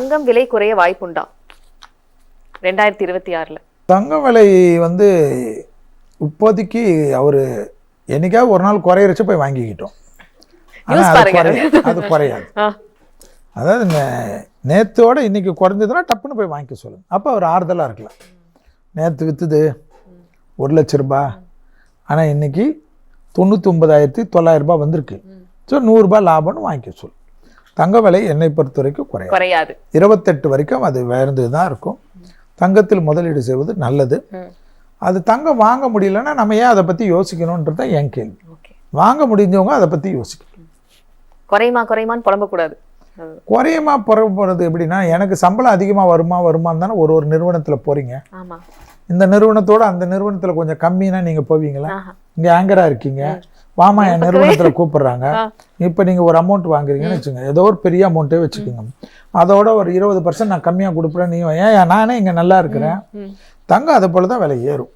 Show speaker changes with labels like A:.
A: தங்கம் விலை குறைய வாய்ப்புண்டா 2026ல?
B: தங்கம் விலை வந்து இப்போதைக்கு அவர் என்னைக்காவது ஒரு நாள் குறையிறச்சு போய் வாங்கிக்கிட்டோம். அது குறையாது. அதாவது நேற்றோட இன்னைக்கு குறைஞ்சதுன்னா டப்புன்னு போய் வாங்கிக்க சொல்லுங்க. அப்போ அவர் ஆறுதலாக இருக்கலாம். நேற்று விற்றுது 1,00,000 ரூபாய், ஆனால் இன்னைக்கு 99,900 வந்திருக்கு. ஸோ 100 ரூபாய் லாபம்னு வாங்கிக்க சொல்லு. தங்க விலை என்னை பொறுத்த வரைக்கும் குறையாது. 28 வரைக்கும் அது உயர்ந்து தான் இருக்கும். தங்கத்தில் முதலீடு செய்வது நல்லது. அது தங்கம் வாங்க முடியலன்னா நம்ம ஏன் அதை பற்றி யோசிக்கணுன்றது தான் என் கேள்வி. வாங்க முடிஞ்சவங்க அதை பற்றி யோசிக்கணும்.
A: குறையுமான்னு புலம்பக்கூடாது.
B: குறையுமா புறப்படுறது எப்படின்னா, எனக்கு சம்பளம் அதிகமாக வருமானு தானே ஒரு நிறுவனத்தில் போகிறீங்க. இந்த நிறுவனத்தோட அந்த நிறுவனத்தில் கொஞ்சம் கம்மின்னா நீங்கள் போவீங்களா? இங்கே ஆங்கராக இருக்கீங்க, வாமா என் நிறுவனத்தில் கூப்பிடுறாங்க. இப்போ நீங்கள் ஒரு அமௌண்ட் வாங்குறீங்கன்னு வச்சுங்க, ஏதோ ஒரு பெரிய அமௌண்ட்டே வச்சுக்கோங்க. அதோட ஒரு 20% நான் கம்மியாக கொடுப்பேன். நீ ஏன் நானே இங்கே நல்லா இருக்கிறேன். தங்கம் அதை போல தான் விலை ஏறும்.